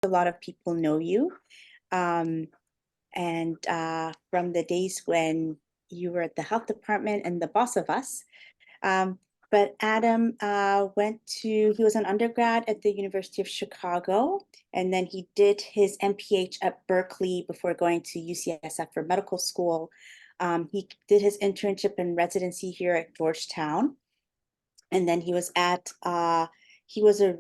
a lot of people know you. Um, and from the days when you were at the health department and the boss of us. Um, but Adam he was an undergrad at the University of Chicago, and then he did his MPH at Berkeley before going to UCSF for medical school. He did his internship and residency here at Georgetown. And then he was a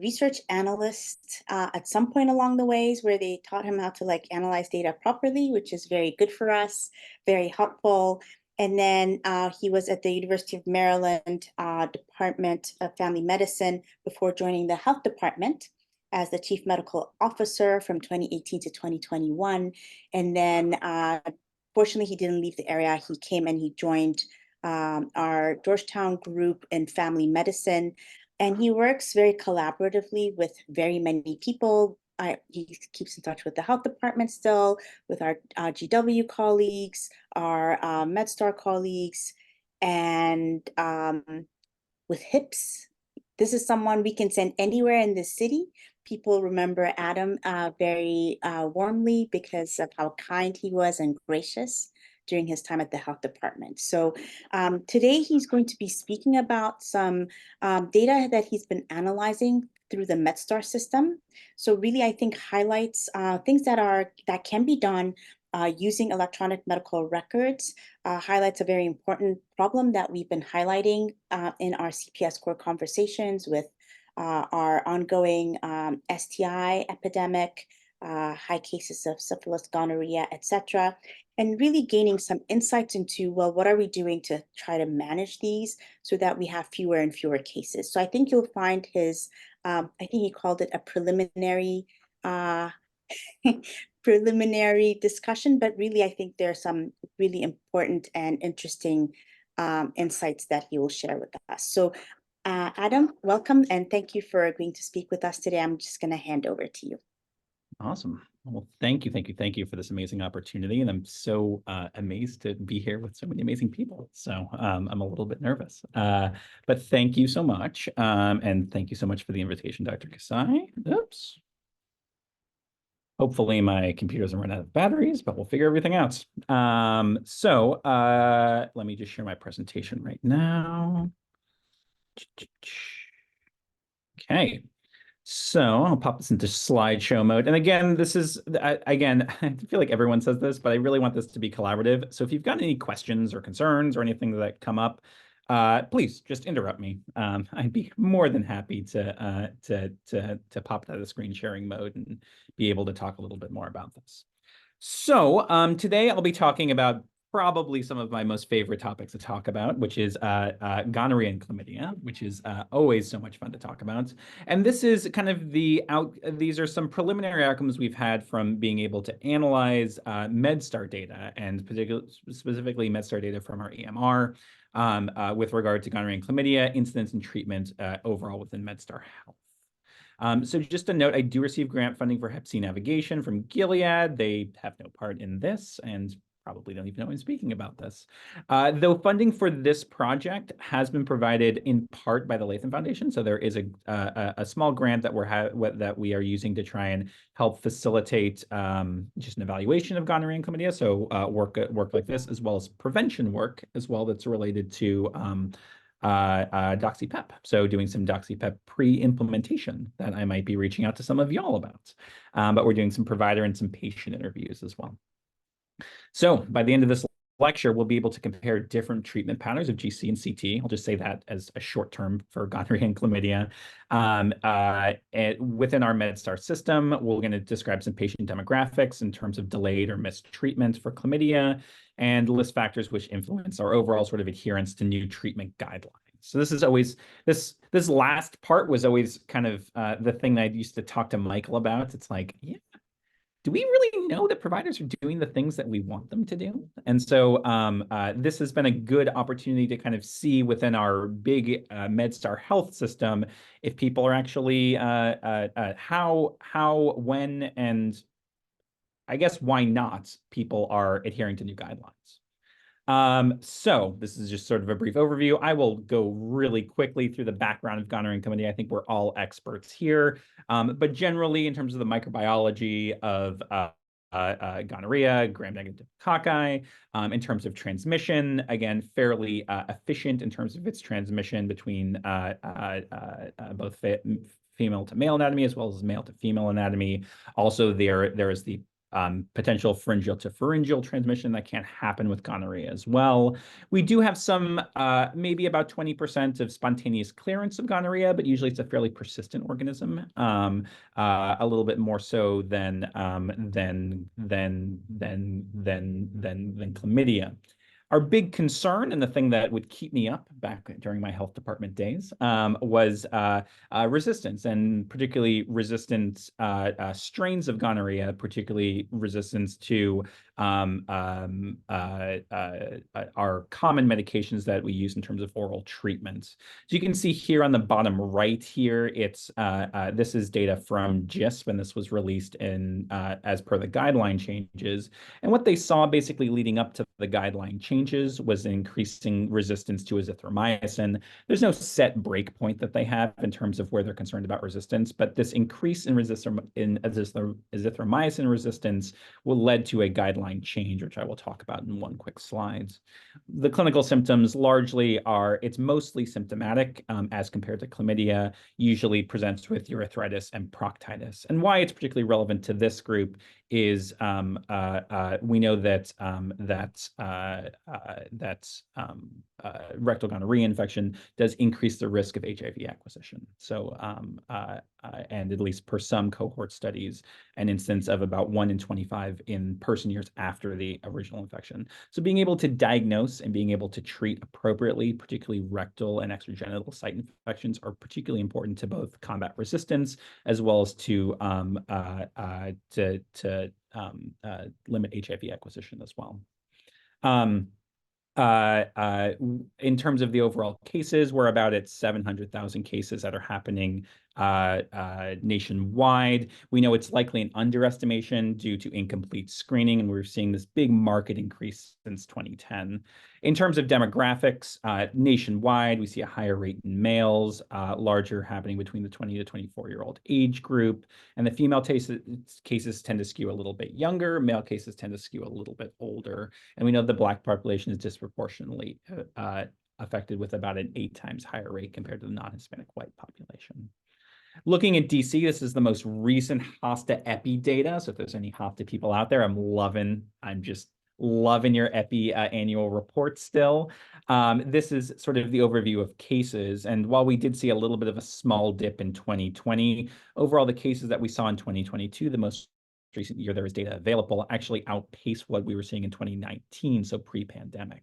research analyst at some point along the ways where they taught him how to like analyze data properly, which is very good for us, very helpful. And then he was at the University of Maryland Department of Family Medicine before joining the health department as the chief medical officer from 2018 to 2021. And then fortunately, he didn't leave the area. He came and he joined our Georgetown group in family medicine. And he works very collaboratively with very many people. He keeps in touch with the health department still, with our GW colleagues, our MedStar colleagues, and with HIPS. This is someone we can send anywhere in the city. People remember Adam very warmly because of how kind he was and gracious during his time at the health department. So today he's going to be speaking about some data that he's been analyzing through the MedStar system. So really, I think highlights things that can be done using electronic medical records, highlights a very important problem that we've been highlighting in our CPS core conversations with our ongoing STI epidemic, high cases of syphilis, gonorrhea, etc., and really gaining some insights into, well, what are we doing to try to manage these so that we have fewer and fewer cases. So I think you'll find I think he called it a preliminary preliminary discussion, but really I think there are some really important and interesting insights that he will share with us. So Adam, welcome, and thank you for agreeing to speak with us today. I'm just going to hand over to you. Awesome. Well, thank you for this amazing opportunity. And I'm so amazed to be here with so many amazing people. So I'm a little bit nervous, but thank you so much. And thank you so much for the invitation, Dr. Kasai. Oops. Hopefully my computer doesn't run out of batteries, but we'll figure everything out. Let me just share my presentation right now. Okay. So I'll pop this into slideshow mode. And again, this is, again, I feel like everyone says this, but I really want this to be collaborative. So if you've got any questions or concerns or anything that come up, please just interrupt me. I'd be more than happy to pop it out of screen sharing mode and be able to talk a little bit more about this. So today I'll be talking about probably some of my most favorite topics to talk about, which is gonorrhea and chlamydia, which is always so much fun to talk about. And this is kind of these are some preliminary outcomes we've had from being able to analyze MedStar data, and specifically MedStar data from our EMR with regard to gonorrhea and chlamydia, incidence and treatment overall within MedStar Health. So just a note, I do receive grant funding for Hep C navigation from Gilead. They have no part in this and probably don't even know I'm speaking about this. Though funding for this project has been provided in part by the Latham Foundation. So there is a small grant that we are using to try and help facilitate just an evaluation of gonorrhea and chlamydia. So work like this, as well as prevention work as well that's related to DoxyPEP. So doing some DoxyPEP pre-implementation that I might be reaching out to some of y'all about. But we're doing some provider and some patient interviews as well. So by the end of this lecture, we'll be able to compare different treatment patterns of GC and CT. I'll just say that as a short term for gonorrhea and chlamydia. Within our MedStar system, we're going to describe some patient demographics in terms of delayed or missed treatment for chlamydia and list factors which influence our overall sort of adherence to new treatment guidelines. So this is always, this last part was always kind of the thing that I used to talk to Michael about. It's like, yeah, do we really know that providers are doing the things that we want them to do? And so this has been a good opportunity to kind of see within our big MedStar health system if people are actually how, when, and I guess why not people are adhering to new guidelines. So this is just sort of a brief overview. I will go really quickly through the background of gonorrhea and chlamydia. I think we're all experts here. But generally, in terms of the microbiology of gonorrhea, gram-negative cocci, in terms of transmission, again, fairly efficient in terms of its transmission between both female to male anatomy as well as male to female anatomy. Also, there is the potential pharyngeal to pharyngeal transmission that can happen with gonorrhea as well. We do have some, maybe about 20% of spontaneous clearance of gonorrhea, but usually it's a fairly persistent organism, a little bit more so than chlamydia. Our big concern, and the thing that would keep me up back during my health department days, was resistance, and particularly resistant strains of gonorrhea, particularly resistance to our common medications that we use in terms of oral treatments. So you can see here on the bottom right here, it's this is data from GISP, and this was released in as per the guideline changes. And what they saw basically leading up to the guideline changes was increasing resistance to azithromycin. There's no set break point that they have in terms of where they're concerned about resistance, but this increase in azithromycin resistance will lead to a guideline change, which I will talk about in one quick slide. The clinical symptoms largely are, it's mostly symptomatic as compared to chlamydia, usually presents with urethritis and proctitis. And why it's particularly relevant to this group is we know that rectal gonorrhea infection does increase the risk of HIV acquisition. So, and at least per some cohort studies, an instance of about 1 in 25 in person years after the original infection. So being able to diagnose and being able to treat appropriately, particularly rectal and extragenital site infections, are particularly important to both combat resistance as well as to limit HIV acquisition as well. In terms of the overall cases, we're about at 700,000 cases that are happening nationwide. We know it's likely an underestimation due to incomplete screening, and we're seeing this big market increase since 2010. In terms of demographics, nationwide, we see a higher rate in males, larger happening between the 20 to 24-year-old age group, and the female cases tend to skew a little bit younger, male cases tend to skew a little bit older, and we know the Black population is disproportionately affected with about an 8 times higher rate compared to the non-Hispanic white population. Looking at DC, this is the most recent HOSTA epi data. So if there's any HOSTA people out there, I'm just loving your epi annual report still. This is sort of the overview of cases. And while we did see a little bit of a small dip in 2020, overall the cases that we saw in 2022, the most recent year there was data available, actually outpaced what we were seeing in 2019, so pre-pandemic.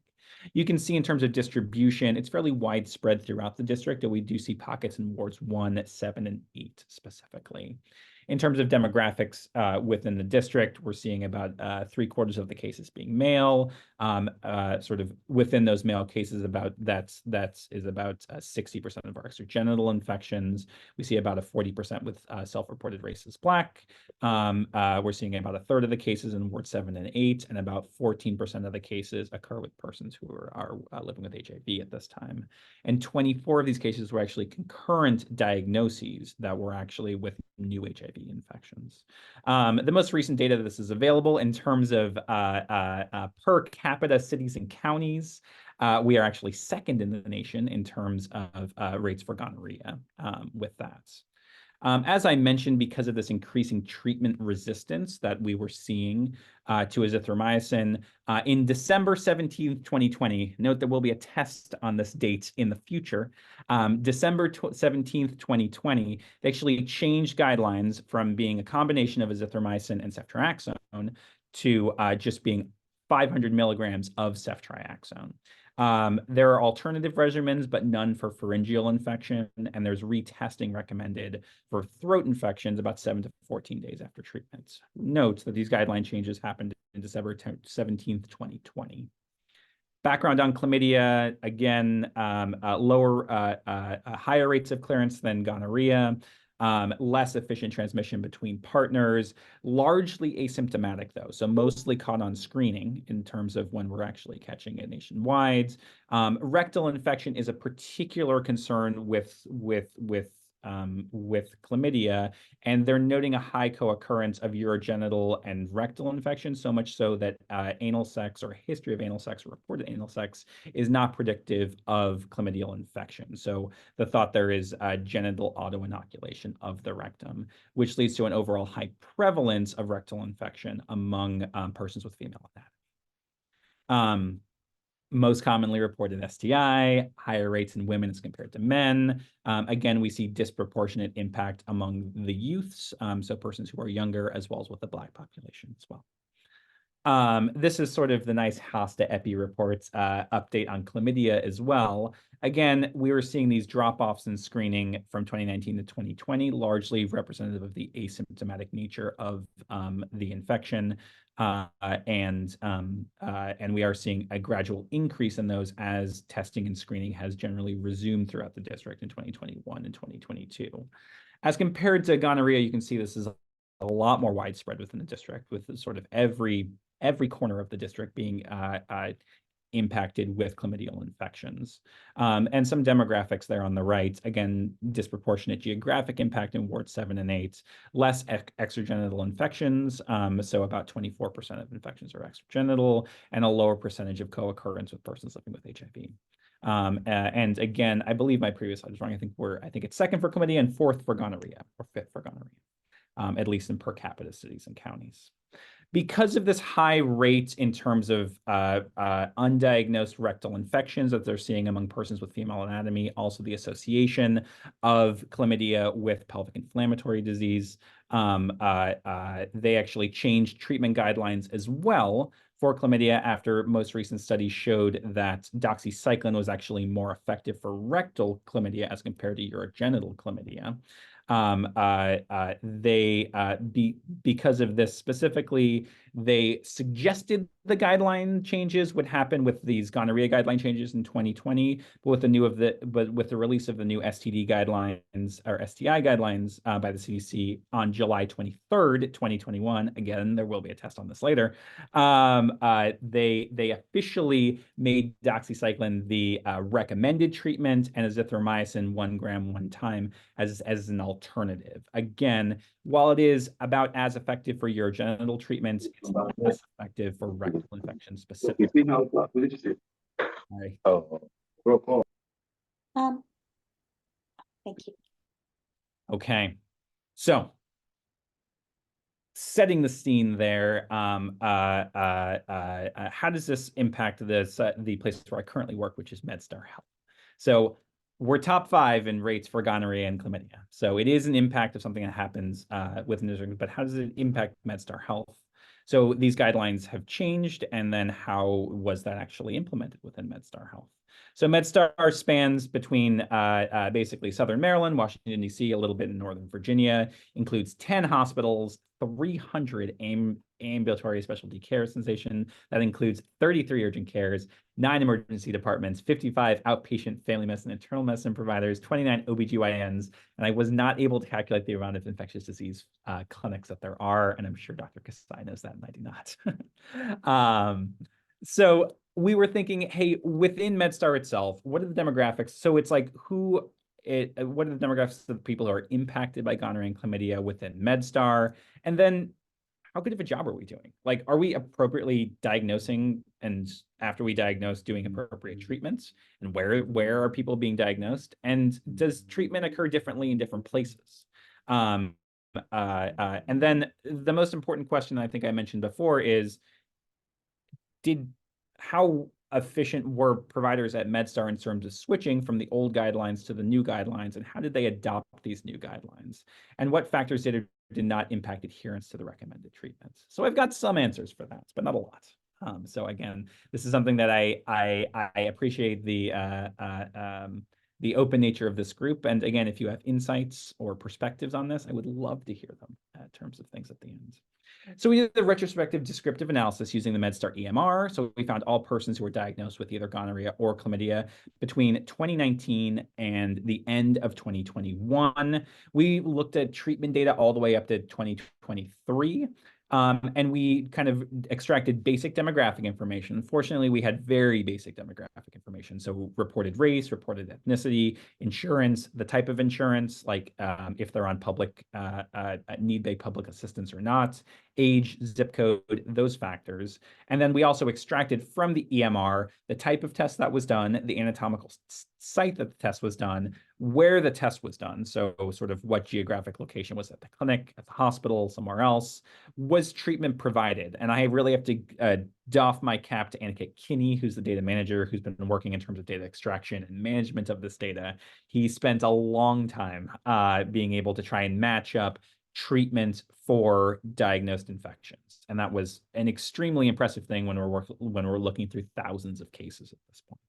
You can see in terms of distribution, it's fairly widespread throughout the district, and we do see pockets in wards 1, 7, and 8 specifically. In terms of demographics within the district, we're seeing about 3/4 of the cases being male. Sort of within those male cases, that's about 60% of our extragenital infections. We see about a 40% with self-reported race as Black. We're seeing about 1/3 of the cases in ward 7 and 8, and about 14% of the cases occur with persons who are living with HIV at this time. And 24 of these cases were actually concurrent diagnoses that were actually with new HIV infections. The most recent data that this is available in terms of per capita cities and counties, we are actually second in the nation in terms of rates for gonorrhea with that. As I mentioned, because of this increasing treatment resistance that we were seeing to azithromycin, in December 17th, 2020, note there will be a test on this date in the future. December 17th, 2020, they actually changed guidelines from being a combination of azithromycin and ceftriaxone to just being 500 milligrams of ceftriaxone. There are alternative regimens, but none for pharyngeal infection, and there's retesting recommended for throat infections about 7 to 14 days after treatment. Note that these guideline changes happened in December 17th, 2020. Background on chlamydia, again, higher rates of clearance than gonorrhea. less efficient transmission between partners, largely asymptomatic though, so mostly caught on screening in terms of when we're actually catching it nationwide. Rectal infection is a particular concern with chlamydia, and they're noting a high co-occurrence of urogenital and rectal infection, so much so that anal sex or history of anal sex or reported anal sex is not predictive of chlamydial infection. So the thought there is genital auto-inoculation of the rectum, which leads to an overall high prevalence of rectal infection among persons with female anatomy. Most commonly reported STI, higher rates in women as compared to men. Again, we see disproportionate impact among the youths, so persons who are younger, as well as with the Black population as well. This is sort of the nice HASTA EPI reports update on chlamydia as well. Again, we were seeing these drop-offs in screening from 2019 to 2020, largely representative of the asymptomatic nature of the infection. And we are seeing a gradual increase in those as testing and screening has generally resumed throughout the district in 2021 and 2022. As compared to gonorrhea, you can see this is a lot more widespread within the district, with sort of every corner of the district being impacted with chlamydial infections. And some demographics there on the right, again, disproportionate geographic impact in Ward 7 and 8, less extragenital infections, so about 24% of infections are extragenital, and a lower percentage of co-occurrence with persons living with HIV. And again, I believe my previous slide was wrong. I think it's second for chlamydia and fourth for gonorrhea, or fifth for gonorrhea, at least in per capita cities and counties. Because of this high rate in terms of undiagnosed rectal infections that they're seeing among persons with female anatomy, also the association of chlamydia with pelvic inflammatory disease, they actually changed treatment guidelines as well for chlamydia after most recent studies showed that doxycycline was actually more effective for rectal chlamydia as compared to urogenital chlamydia. Because of this specifically, they suggested the guideline changes would happen with these gonorrhea guideline changes in 2020, but with the release of the new STD guidelines or STI guidelines by the CDC on July 23rd, 2021. Again, there will be a test on this later. They officially made doxycycline the recommended treatment and azithromycin 1 gram 1 time as an alternative. Again, while it is about as effective for urogenital treatments, it's not as effective for rectal infection specifically. Sorry. Thank you. Okay, so setting the scene there, how does this impact the place where I currently work, which is MedStar Health? So we're top 5 in rates for gonorrhea and chlamydia. So it is an impact of something that happens within the district, but how does it impact MedStar Health? So these guidelines have changed, and then how was that actually implemented within MedStar Health? So MedStar spans between basically Southern Maryland, Washington, D.C., a little bit in Northern Virginia, includes 10 hospitals, 300 ambulatory specialty care stations. That includes 33 urgent cares, 9 emergency departments, 55 outpatient family medicine, internal medicine providers, 29 OBGYNs, and I was not able to calculate the amount of infectious disease clinics that there are, and I'm sure Dr. Kasai knows that, and I do not. So we were thinking, hey, within MedStar itself, what are the demographics? So it's like what are the demographics of the people who are impacted by gonorrhea and chlamydia within MedStar? And then how good of a job are we doing? Like, are we appropriately diagnosing, and after we diagnose, doing appropriate treatments? And where are people being diagnosed? And does treatment occur differently in different places? And then the most important question I think I mentioned before is, how efficient were providers at MedStar in terms of switching from the old guidelines to the new guidelines, and how did they adopt these new guidelines? And what factors did not impact adherence to the recommended treatments? So I've got some answers for that, but not a lot. So again, this is something that I appreciate the the open nature of this group. And again, if you have insights or perspectives on this, I would love to hear them in terms of things at the end. So we did the retrospective descriptive analysis using the MedStar EMR. So we found all persons who were diagnosed with either gonorrhea or chlamydia between 2019 and the end of 2021. We looked at treatment data all the way up to 2023. And we kind of extracted basic demographic information. Unfortunately, we had very basic demographic information. So reported race, reported ethnicity, insurance, the type of insurance, like if they're on public, need they public assistance or not, age, zip code, those factors. And then we also extracted from the EMR the type of test that was done, the anatomical site that the test was done, where the test was done. So sort of what geographic location was at the clinic, at the hospital, somewhere else. Was treatment provided? And I really have to doff my cap to Anika Kinney, who's the data manager, who's been working in terms of data extraction and management of this data. He spent a long time being able to try and match up treatment for diagnosed infections. And that was an extremely impressive thing when we're looking through thousands of cases at this point.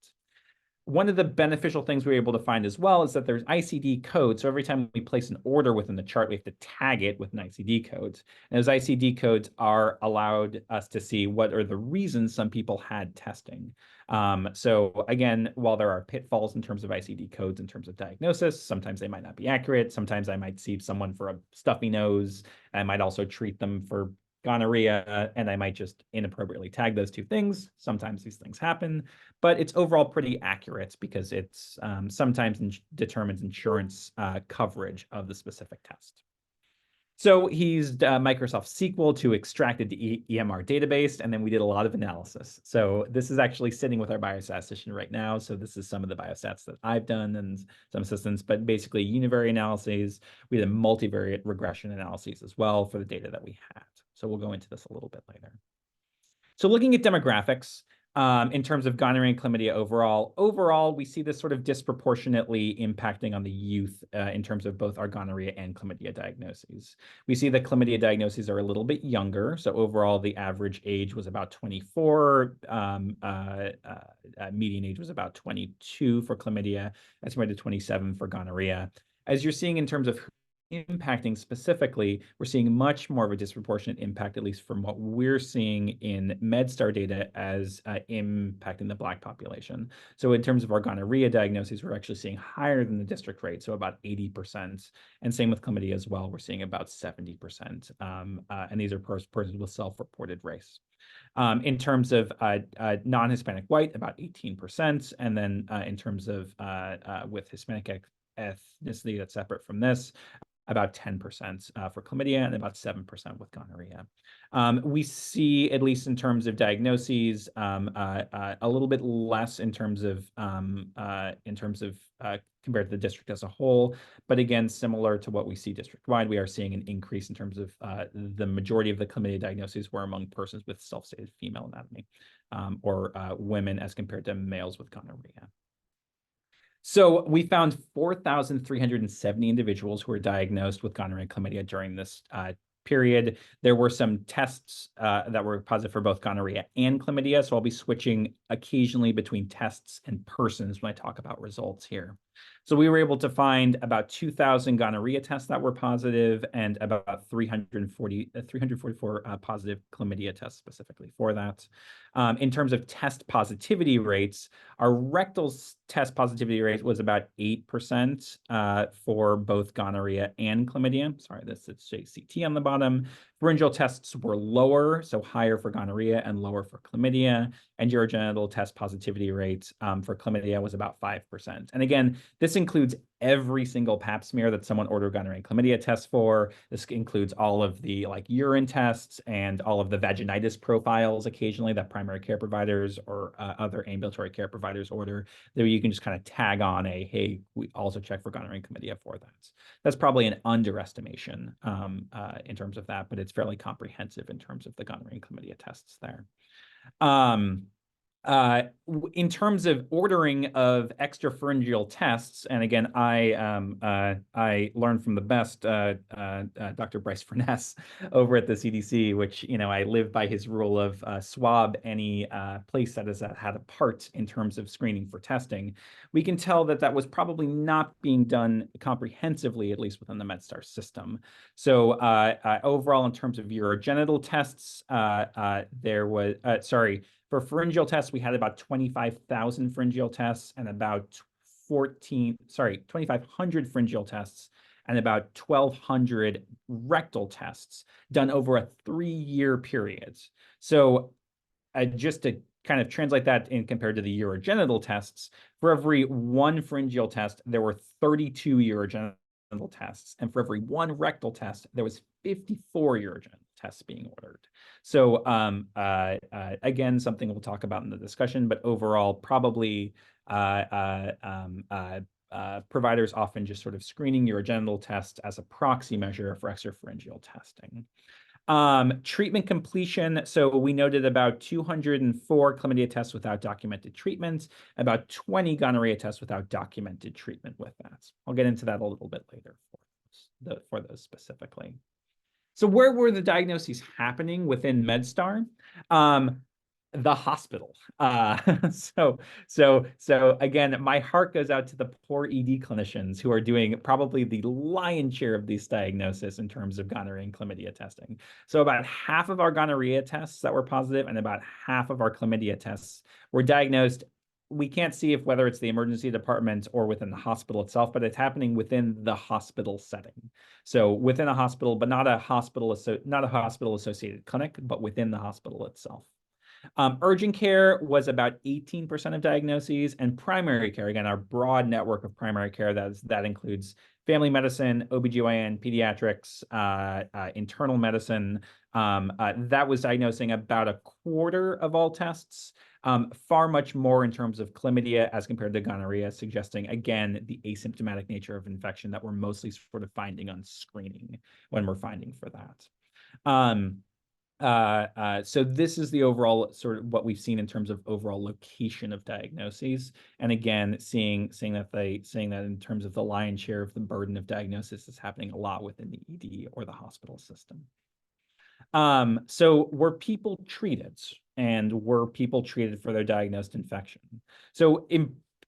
One of the beneficial things we were able to find as well is that there's ICD codes. So every time we place an order within the chart, we have to tag it with an ICD code. And those ICD codes are allowed us to see what are the reasons some people had testing. So again, while there are pitfalls in terms of ICD codes, in terms of diagnosis, sometimes they might not be accurate. Sometimes I might see someone for a stuffy nose. I might also treat them for gonorrhea, and I might just inappropriately tag those two things. Sometimes these things happen, but it's overall pretty accurate because it's sometimes determines insurance coverage of the specific test. So he's Microsoft SQL to extracted the EMR database, and then we did a lot of analysis. So this is actually sitting with our biostatistician right now. So this is some of the biostats that I've done and some assistants, but basically univariate analyses. We did multivariate regression analyses as well for the data that we had. So we'll go into this a little bit later. So looking at demographics, in terms of gonorrhea and chlamydia overall, we see this sort of disproportionately impacting on the youth in terms of both our gonorrhea and chlamydia diagnoses. We see that chlamydia diagnoses are a little bit younger. So overall, the average age was about 24. Median age was about 22 for chlamydia, as compared to 27 for gonorrhea. As you're seeing in terms of impacting specifically, we're seeing much more of a disproportionate impact, at least from what we're seeing in MedStar data, as impacting the Black population. So in terms of our gonorrhea diagnoses, we're actually seeing higher than the district rate, so about 80%. And same with chlamydia as well, we're seeing about 70%. And these are persons with self-reported race. In terms of non-Hispanic white, about 18%. And then in terms of with Hispanic ethnicity that's separate from this, about 10% for chlamydia and about 7% with gonorrhea. We see, at least in terms of diagnoses, a little bit less in terms of compared to the district as a whole. But again, similar to what we see district-wide, we are seeing an increase in terms of the majority of the chlamydia diagnoses were among persons with self-stated female anatomy or women as compared to males with gonorrhea. So we found 4,370 individuals who were diagnosed with gonorrhea and chlamydia during this period. There were some tests that were positive for both gonorrhea and chlamydia. So I'll be switching occasionally between tests and persons when I talk about results here. So we were able to find about 2,000 gonorrhea tests that were positive and about 344 positive chlamydia tests specifically for that. In terms of test positivity rates, our rectal test positivity rate was about 8% for both gonorrhea and chlamydia. Sorry, this is JCT on the bottom. Pharyngeal tests were lower, so higher for gonorrhea and lower for chlamydia. And urogenital test positivity rate for chlamydia was about 5%. And again, this includes every single pap smear that someone ordered gonorrhea and chlamydia tests for. This includes all of the urine tests and all of the vaginitis profiles occasionally that primary care providers or other ambulatory care providers order. There you can just kind of tag on hey, we also check for gonorrhea and chlamydia for that. That's probably an underestimation in terms of that, but it's fairly comprehensive in terms of the gonorrhea and chlamydia tests there. In terms of ordering of extrapharyngeal tests, and again, I learned from the best, Dr. Bryce Furness over at the CDC, which, you know, I live by his rule of swab any place that has had a part in terms of screening for testing. We can tell that that was probably not being done comprehensively, at least within the MedStar system. So overall, in terms of urogenital tests, there was, for pharyngeal tests, we had about 25,000 pharyngeal tests and about 2,500 pharyngeal tests and about 1,200 rectal tests done over a 3-year period. So just to kind of translate that in compared to the urogenital tests, for every 1 pharyngeal test, there were 32 urogenital tests. And for every 1 rectal test, there was 54 urogenital tests being ordered. So again, something we'll talk about in the discussion, but overall, probably providers often just sort of screening urogenital tests as a proxy measure for extrapharyngeal testing. Treatment completion. So we noted about 204 chlamydia tests without documented treatment, about 20 gonorrhea tests without documented treatment with that. I'll get into that a little bit later for those specifically. So where were the diagnoses happening within MedStar? The hospital. So again, my heart goes out to the poor ED clinicians who are doing probably the lion's share of these diagnoses in terms of gonorrhea and chlamydia testing. So about half of our gonorrhea tests that were positive and about half of our chlamydia tests were diagnosed. We can't see if whether it's the emergency department or within the hospital itself, but it's happening within the hospital setting. So within a hospital, but not a hospital associated clinic, but within the hospital itself. Urgent care was about 18% of diagnoses, and primary care, again, our broad network of primary care, that includes family medicine, OBGYN, pediatrics, internal medicine, that was diagnosing about a quarter of all tests, far much more in terms of chlamydia as compared to gonorrhea, suggesting, again, the asymptomatic nature of infection that we're mostly sort of finding on screening when we're finding for that. So this is the overall sort of what we've seen in terms of overall location of diagnoses. And again, seeing that in terms of the lion's share of the burden of diagnosis is happening a lot within the ED or the hospital system. So were people treated, and were people treated for their diagnosed infection? So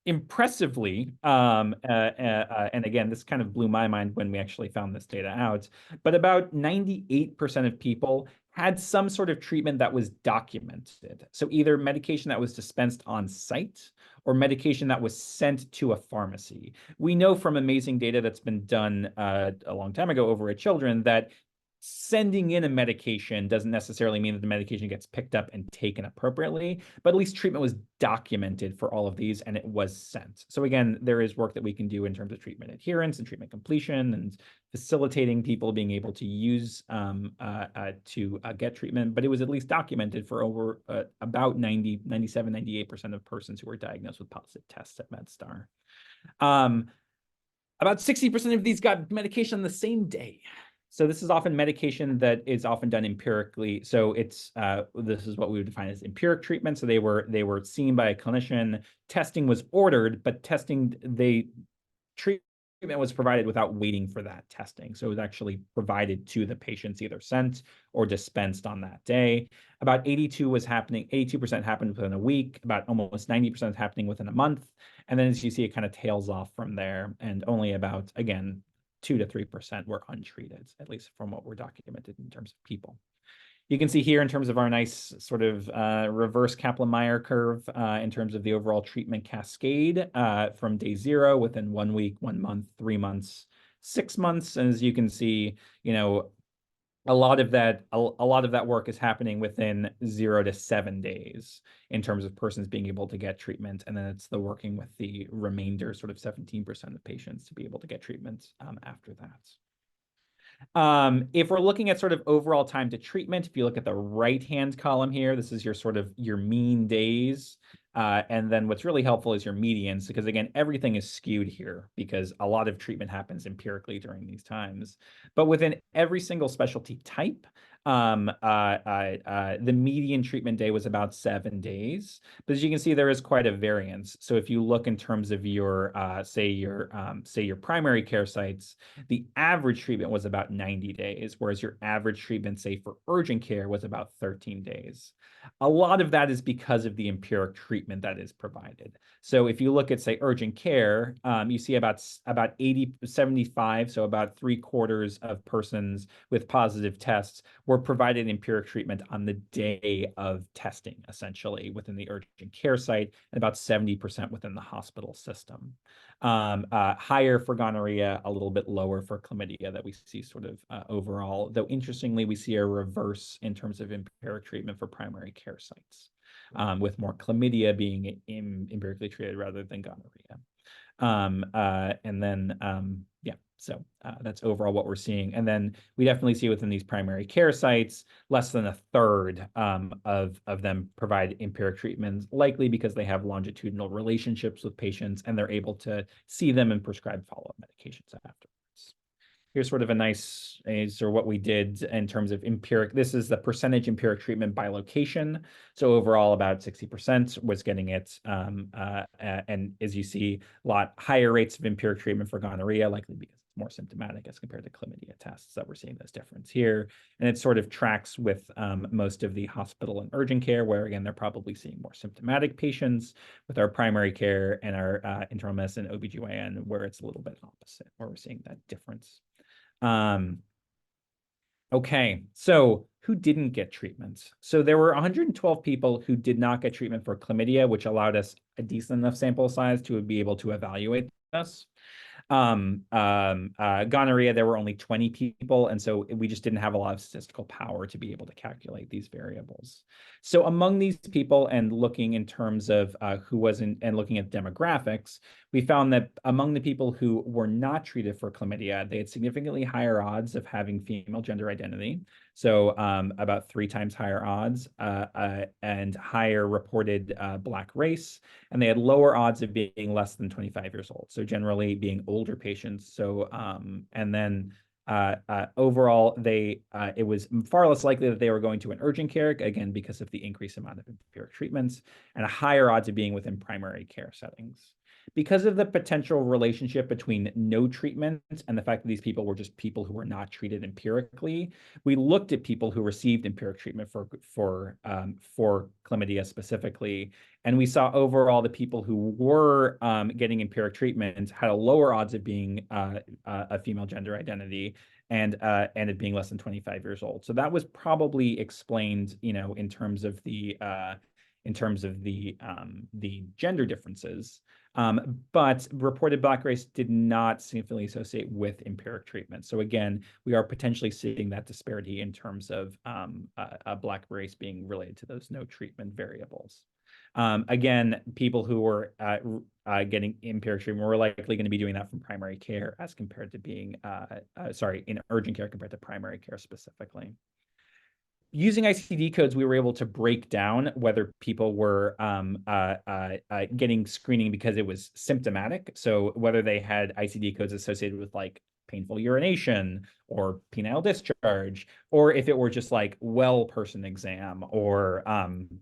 impressively, and again, this kind of blew my mind when we actually found this data out, but about 98% of people had some sort of treatment that was documented. So either medication that was dispensed on site or medication that was sent to a pharmacy. We know from amazing data that's been done a long time ago over at children that sending in a medication doesn't necessarily mean that the medication gets picked up and taken appropriately, but at least treatment was documented for all of these and it was sent. So again, there is work that we can do in terms of treatment adherence and treatment completion and facilitating people being able to use to get treatment, but it was at least documented for over about 97, 98% of persons who were diagnosed with positive tests at MedStar. About 60% of these got medication on the same day. So this is often medication that is often done empirically. So it's this is what we would define as empiric treatment. So they were seen by a clinician. Testing was ordered, but treatment was provided without waiting for that testing. So it was actually provided to the patients, either sent or dispensed on that day. About 82% happened within a week. About almost 90% happening within a month. And then as you see, it kind of tails off from there. And only about, again, 2 to 3% were untreated, at least from what we're documented in terms of people. You can see here in terms of our nice sort of reverse Kaplan-Meier curve in terms of the overall treatment cascade from day 0 within 1 week, 1 month, 3 months, 6 months. And as you can see, you know, a lot of that work is happening within 0 to 7 days in terms of persons being able to get treatment. And then it's the working with the remainder, sort of 17% of patients to be able to get treatment after that. If we're looking at sort of overall time to treatment, if you look at the right-hand column here, this is your mean days. And then what's really helpful is your medians, because again, everything is skewed here because a lot of treatment happens empirically during these times. But within every single specialty type, The median treatment day was about 7 days, but as you can see, there is quite a variance. So if you look in terms of your, say your primary care sites, the average treatment was about 90 days, whereas your average treatment, say for urgent care, was about 13 days. A lot of that is because of the empiric treatment that is provided. So if you look at, say, urgent care, you see about 75, so about 3/4 of persons with positive tests were provided empiric treatment on the day of testing, essentially, within the urgent care site, and about 70% within the hospital system. Higher for gonorrhea, a little bit lower for chlamydia that we see sort of overall, though interestingly, we see a reverse in terms of empiric treatment for primary care sites, with more chlamydia being empirically treated rather than gonorrhea. And then, yeah, so that's overall what we're seeing. And then we definitely see within these primary care sites, less than a third of them provide empiric treatments, likely because they have longitudinal relationships with patients and they're able to see them and prescribe follow-up medications afterwards. Here's sort of a nice, or what we did in terms of empiric. This is the percentage empiric treatment by location. So overall, about 60% was getting it. And as you see, a lot higher rates of empiric treatment for gonorrhea, likely because it's more symptomatic as compared to chlamydia tests that we're seeing this difference here. And it sort of tracks with most of the hospital and urgent care, where again, they're probably seeing more symptomatic patients, with our primary care and our internal medicine, OBGYN, where it's a little bit opposite, where we're seeing that difference. Okay, so who didn't get treatment? So there were 112 people who did not get treatment for chlamydia, which allowed us a decent enough sample size to be able to evaluate this. Gonorrhea, there were only 20 people, and so we just didn't have a lot of statistical power to be able to calculate these variables. So among these people, and looking in terms of who wasn't, and looking at demographics, we found that among the people who were not treated for chlamydia, they had significantly higher odds of having female gender identity. So about 3 times higher odds, and higher reported Black race, and they had lower odds of being less than 25 years old. So generally being older patients. So and then overall, it was far less likely that they were going to an urgent care, again, because of the increased amount of empiric treatments, and a higher odds of being within primary care settings. Because of the potential relationship between no treatment and the fact that these people were just people who were not treated empirically, we looked at people who received empiric treatment for chlamydia specifically, and we saw overall the people who were getting empiric treatment had a lower odds of being a female gender identity, and it being less than 25 years old. So that was probably explained, in terms of the gender differences. But reported Black race did not significantly associate with empiric treatment. So again, we are potentially seeing that disparity in terms of Black race being related to those no treatment variables. Again, people who were getting empiric treatment were likely going to be doing that from primary care as compared to being, in urgent care compared to primary care specifically. Using ICD codes, we were able to break down whether people were getting screening because it was symptomatic. So whether they had ICD codes associated with like painful urination or penile discharge, or if it were just like well person exam or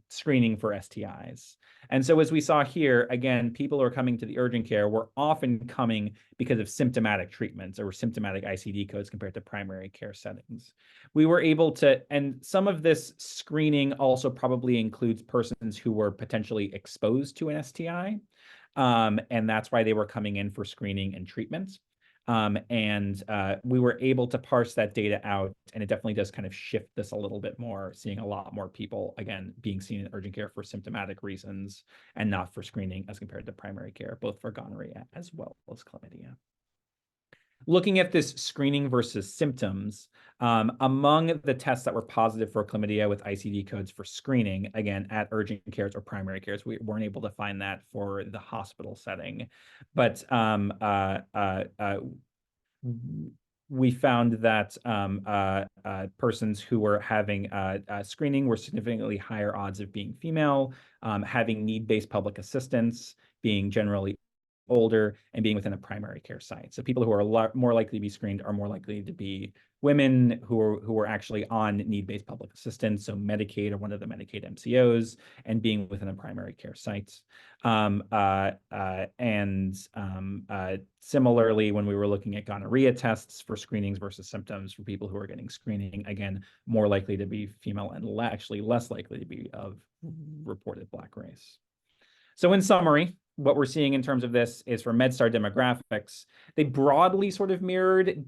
screening for STIs. And so as we saw here, again, people who are coming to the urgent care were often coming because of symptomatic treatments or symptomatic ICD codes compared to primary care settings. We were able to, and some of this screening also probably includes persons who were potentially exposed to an STI. And that's why they were coming in for screening and treatments. We were able to parse that data out, and it definitely does kind of shift this a little bit more, seeing a lot more people, again, being seen in urgent care for symptomatic reasons and not for screening as compared to primary care, both for gonorrhea as well as chlamydia. Looking at this screening versus symptoms, among the tests that were positive for chlamydia with ICD codes for screening, again, at urgent cares or primary cares, we weren't able to find that for the hospital setting. But we found that persons who were having screening were significantly higher odds of being female, having need-based public assistance, being generally older, and being within a primary care site. So people who are a lot more likely to be screened are more likely to be women who are actually on need-based public assistance, so Medicaid or one of the Medicaid MCOs, and being within a primary care site. Similarly, when we were looking at gonorrhea tests for screenings versus symptoms for people who are getting screening, again, more likely to be female and actually less likely to be of reported Black race. So in summary, what we're seeing in terms of this is for MedStar demographics, they broadly sort of mirrored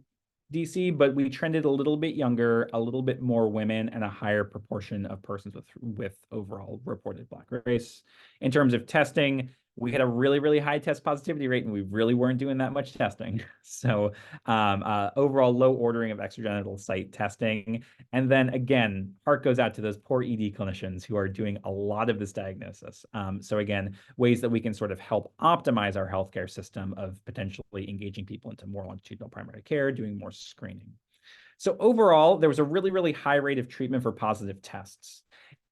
DC, but we trended a little bit younger, a little bit more women, and a higher proportion of persons with overall reported Black race. In terms of testing, we had a really, really high test positivity rate, and we really weren't doing that much testing. So overall low ordering of extragenital site testing. And then again, heart goes out to those poor ED clinicians who are doing a lot of this diagnosis. So again, ways that we can sort of help optimize our healthcare system of potentially engaging people into more longitudinal primary care, doing more screening. So overall, there was a really, really high rate of treatment for positive tests.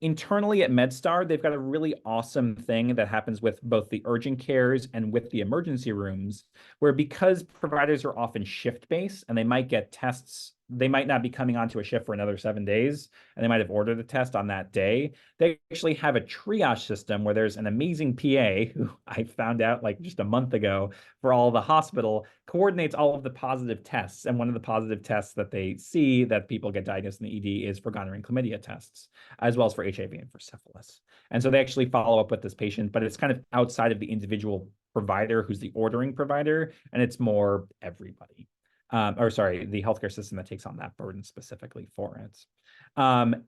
Internally at MedStar, they've got a really awesome thing that happens with both the urgent cares and with the emergency rooms, where because providers are often shift-based and they might get tests, they might not be coming onto a shift for another 7 days, and they might have ordered a test on that day. They actually have a triage system where there's an amazing PA who I found out like just a month ago for all the hospital, coordinates all of the positive tests. And one of the positive tests that they see that people get diagnosed in the ED is for gonorrhea and chlamydia tests, as well as for HIV and for syphilis. And so they actually follow up with this patient, but it's kind of outside of the individual provider who's the ordering provider, and it's more everybody. The healthcare system that takes on that burden specifically for it.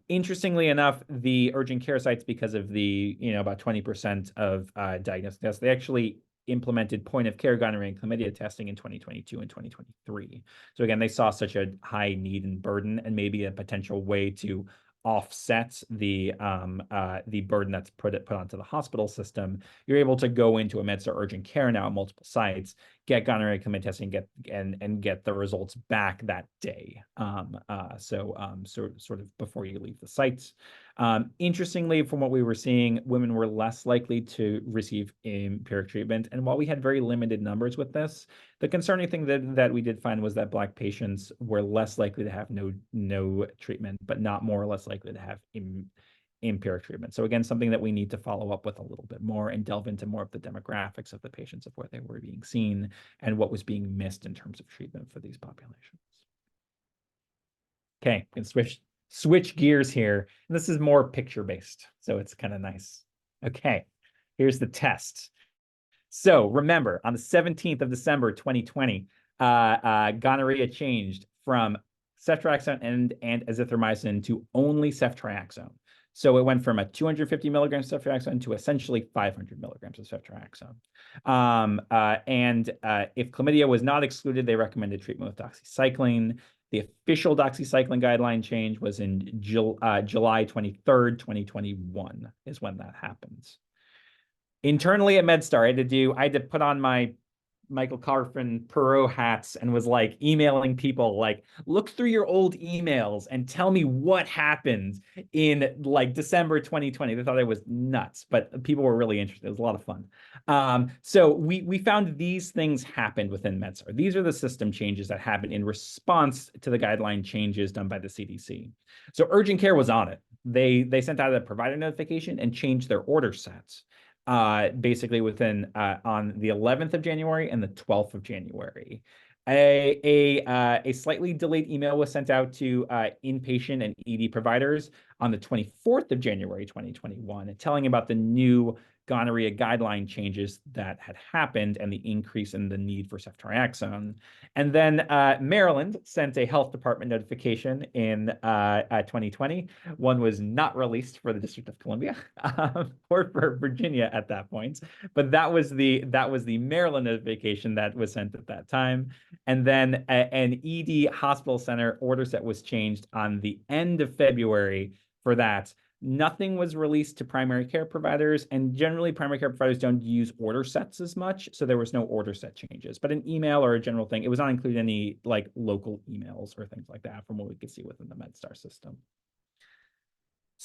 Interestingly enough, the urgent care sites, because of the, about 20% of diagnostic tests, they actually implemented point of care gonorrhea and chlamydia testing in 2022 and 2023. So again, they saw such a high need and burden, and maybe a potential way to offset the burden that's put onto the hospital system. You're able to go into a MedStar urgent care now at multiple sites, get gonorrhea chlamydia testing, get the results back that day. Sort of before you leave the sites. Interestingly, from what we were seeing, women were less likely to receive empiric treatment. And while we had very limited numbers with this, the concerning thing that we did find was that Black patients were less likely to have no treatment, but not more or less likely to have empiric treatment. So again, something that we need to follow up with a little bit more and delve into more of the demographics of the patients, of where they were being seen and what was being missed in terms of treatment for these populations. Okay, we can switch gears here. And this is more picture-based, so it's kind of nice. Okay, here's the test. So remember, on the 17th of December, 2020, gonorrhea changed from ceftriaxone and azithromycin to only ceftriaxone. So it went from a 250 milligrams of ceftriaxone to essentially 500 milligrams of ceftriaxone. If chlamydia was not excluded, they recommended treatment with doxycycline. The official doxycycline guideline change was in July 23rd, 2021 is when that happens. Internally at MedStar, I had to put on my Michael Carfin Perot hats and was like emailing people like, look through your old emails and tell me what happened in like December 2020. They thought I was nuts, but people were really interested. It was a lot of fun. So we found these things happened within MedStar. These are the system changes that happened in response to the guideline changes done by the CDC. So urgent care was on it. They sent out a provider notification and changed their order sets. Basically within on the 11th of January and the 12th of January. A slightly delayed email was sent out to inpatient and ED providers on the 24th of January, 2021, telling about the new gonorrhea guideline changes that had happened and the increase in the need for ceftriaxone. And then Maryland sent a health department notification in 2020. One was not released for the District of Columbia or for Virginia at that point, but that was the Maryland notification that was sent at that time. And then an ED hospital center order set was changed on the end of February for that. Nothing was released to primary care providers, and generally primary care providers don't use order sets as much, so there was no order set changes. But an email or a general thing, it was not included any like local emails or things like that from what we could see within the MedStar system.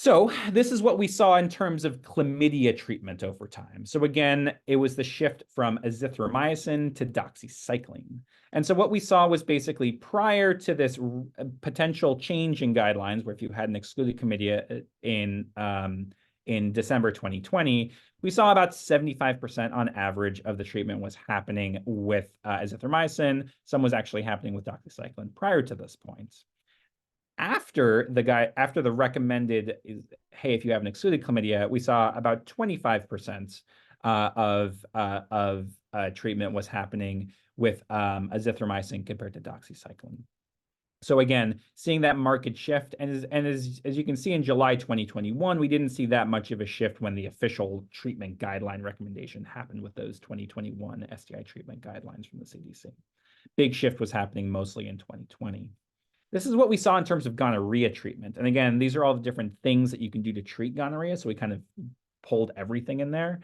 So this is what we saw in terms of chlamydia treatment over time. So again, it was the shift from azithromycin to doxycycline. And so what we saw was basically prior to this potential change in guidelines, where if you had an excluded chlamydia in December 2020, we saw about 75% on average of the treatment was happening with azithromycin. Some was actually happening with doxycycline prior to this point. After the recommended, hey, if you have an excluded chlamydia, we saw about 25% of treatment was happening with azithromycin compared to doxycycline. So again, seeing that market shift, and as you can see in July 2021, we didn't see that much of a shift when the official treatment guideline recommendation happened with those 2021 STI treatment guidelines from the CDC. Big shift was happening mostly in 2020. This is what we saw in terms of gonorrhea treatment. And again, these are all the different things that you can do to treat gonorrhea. So we kind of pulled everything in there.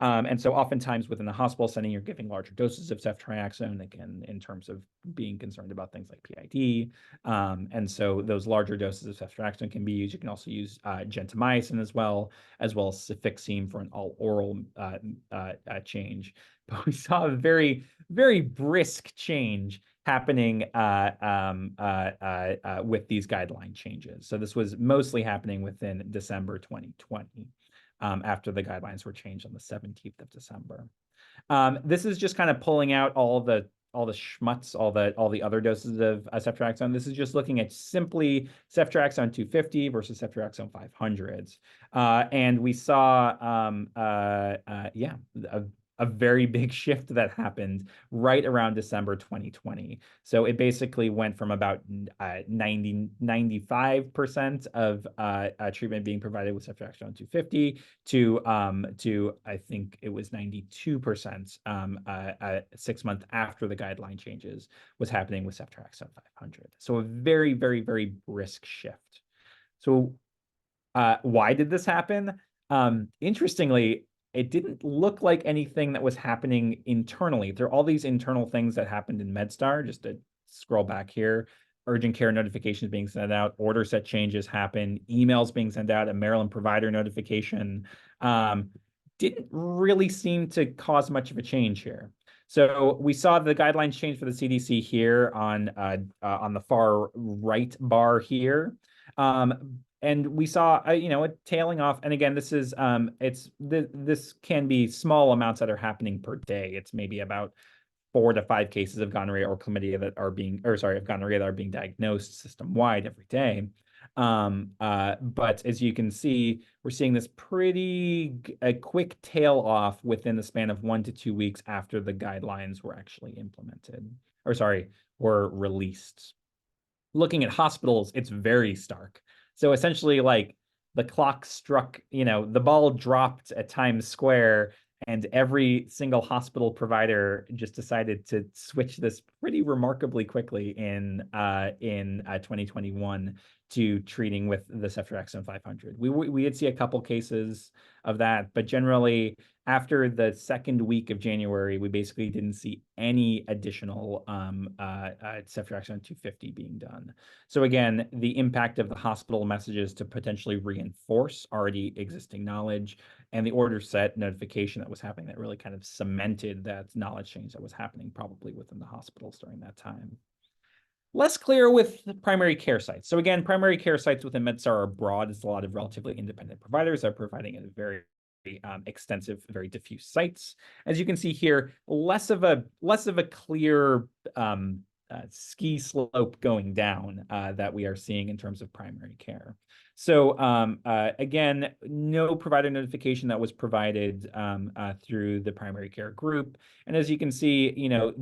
And so oftentimes within the hospital setting, you're giving larger doses of ceftriaxone, again, in terms of being concerned about things like PID. And so those larger doses of ceftriaxone can be used. You can also use gentamicin as well as cefixime for an all-oral change. But we saw a very, very brisk change happening with these guideline changes. So this was mostly happening within December 2020. After the guidelines were changed on the 17th of December. This is just kind of pulling out all the schmutz, all the other doses of ceftriaxone. This is just looking at simply ceftriaxone 250 versus ceftriaxone 500s. And we saw, a very big shift that happened right around December 2020. So it basically went from about 95% of treatment being provided with ceftriaxone 250 to I think it was 92% 6 months after the guideline changes was happening with ceftriaxone 500. So a very, very, very brisk shift. So why did this happen? Interestingly, it didn't look like anything that was happening internally. There are all these internal things that happened in MedStar. Just to scroll back here, urgent care notifications being sent out, order set changes happen, emails being sent out, a Maryland provider notification. Didn't really seem to cause much of a change here. So we saw the guidelines change for the CDC here on the far right bar here. And we saw, a tailing off. And again, this is, this can be small amounts that are happening per day. It's maybe about 4 to 5 cases of gonorrhea or chlamydia that are being, of gonorrhea that are being diagnosed system-wide every day. But as you can see, we're seeing this a quick tail off within the span of 1 to 2 weeks after the guidelines were actually implemented, were released. Looking at hospitals, it's very stark. So essentially, like, the clock struck, the ball dropped at Times Square, and every single hospital provider just decided to switch this pretty remarkably quickly in 2021 to treating with the ceftriaxone 500. We did see a couple cases of that, but generally after the second week of January, we basically didn't see any additional ceftriaxone 250 being done. So again, the impact of the hospital messages to potentially reinforce already existing knowledge, and the order set notification that was happening that really kind of cemented that knowledge change that was happening probably within the hospitals during that time. Less clear with the primary care sites. So again, primary care sites within MedStar are broad. It's a lot of relatively independent providers that are providing a very extensive, very diffuse sites. As you can see here, less of a clear ski slope going down that we are seeing in terms of primary care. So again, no provider notification that was provided through the primary care group. And as you can see,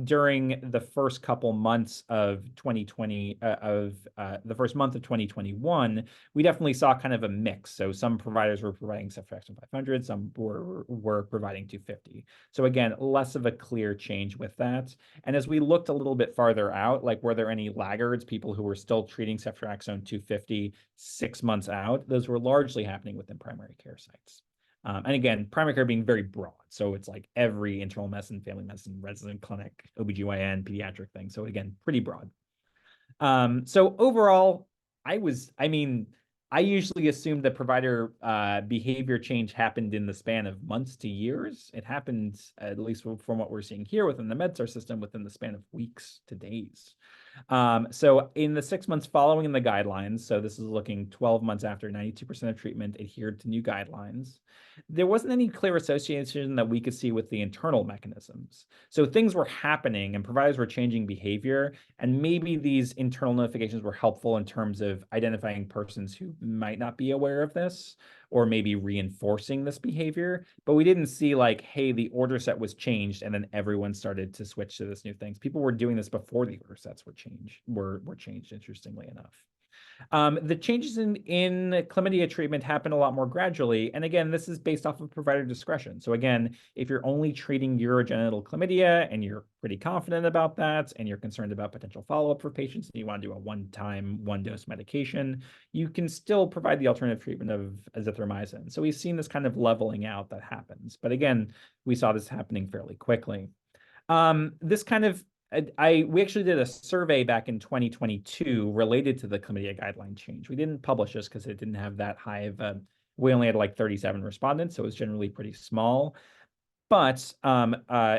during the first couple months of 2020, the first month of 2021, we definitely saw kind of a mix. So some providers were providing ceftriaxone 500, some were providing 250. So again, less of a clear change with that. And as we looked a little bit farther out, like, were there any laggards, people who were still treating ceftriaxone 250 6 months out? Those were largely happening within primary care sites. And again, primary care being very broad. So it's like every internal medicine, family medicine, resident clinic, OBGYN, pediatric thing. So again, pretty broad. So overall, I usually assumed that provider behavior change happened in the span of months to years. It happened, at least from what we're seeing here within the MedStar system, within the span of weeks to days. So in the 6 months following the guidelines, so this is looking 12 months after 92% of treatment adhered to new guidelines, there wasn't any clear association that we could see with the internal mechanisms. So things were happening and providers were changing behavior, and maybe these internal notifications were helpful in terms of identifying persons who might not be aware of this, or maybe reinforcing this behavior. But we didn't see like, hey, the order set was changed and then everyone started to switch to this new things. People were doing this before the order sets were changed, interestingly enough. The changes in chlamydia treatment happen a lot more gradually. And again, this is based off of provider discretion. So again, if you're only treating urogenital chlamydia and you're pretty confident about that, and you're concerned about potential follow-up for patients, and you want to do a one-time, one-dose medication, you can still provide the alternative treatment of azithromycin. So we've seen this kind of leveling out that happens. But again, we saw this happening fairly quickly. This kind of we actually did a survey back in 2022 related to the chlamydia guideline change. We didn't publish this because it didn't have that high of a, we only had like 37 respondents, so it was generally pretty small. But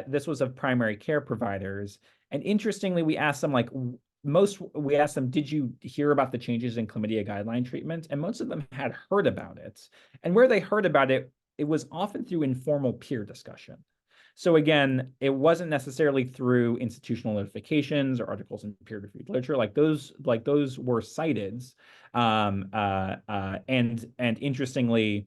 this was of primary care providers. And interestingly, we asked them we asked them, did you hear about the changes in chlamydia guideline treatment? And most of them had heard about it. And where they heard about it, it was often through informal peer discussion. So again, it wasn't necessarily through institutional notifications or articles in peer-reviewed literature. Like those were cited, and interestingly,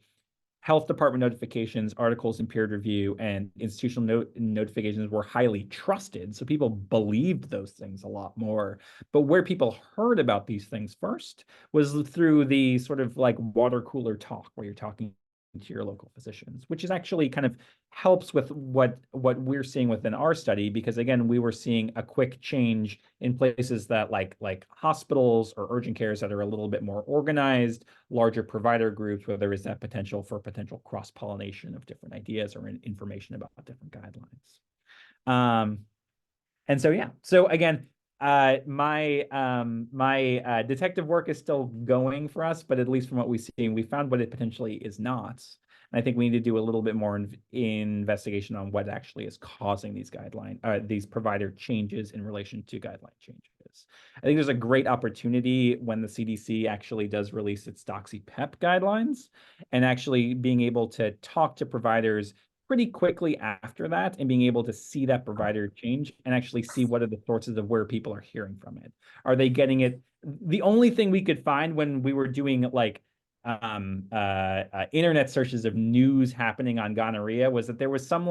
health department notifications, articles in peer review, and institutional notifications were highly trusted. So people believed those things a lot more. But where people heard about these things first was through the sort of like water cooler talk, where you're talking to your local physicians, which is actually kind of helps with what we're seeing within our study, because again, we were seeing a quick change in places that like hospitals or urgent cares that are a little bit more organized, larger provider groups where there is that potential for potential cross-pollination of different ideas or information about different guidelines. And so, yeah, so again, my detective work is still going for us, but at least from what we've seen, we found what it potentially is not. And I think we need to do a little bit more investigation on what actually is causing these provider changes in relation to guideline changes. I think there's a great opportunity when the CDC actually does release its doxy-PEP guidelines, and actually being able to talk to providers pretty quickly after that and being able to see that provider change and actually see what are the sources of where people are hearing from it. Are they getting it? The only thing we could find when we were doing like internet searches of news happening on gonorrhea was that there was some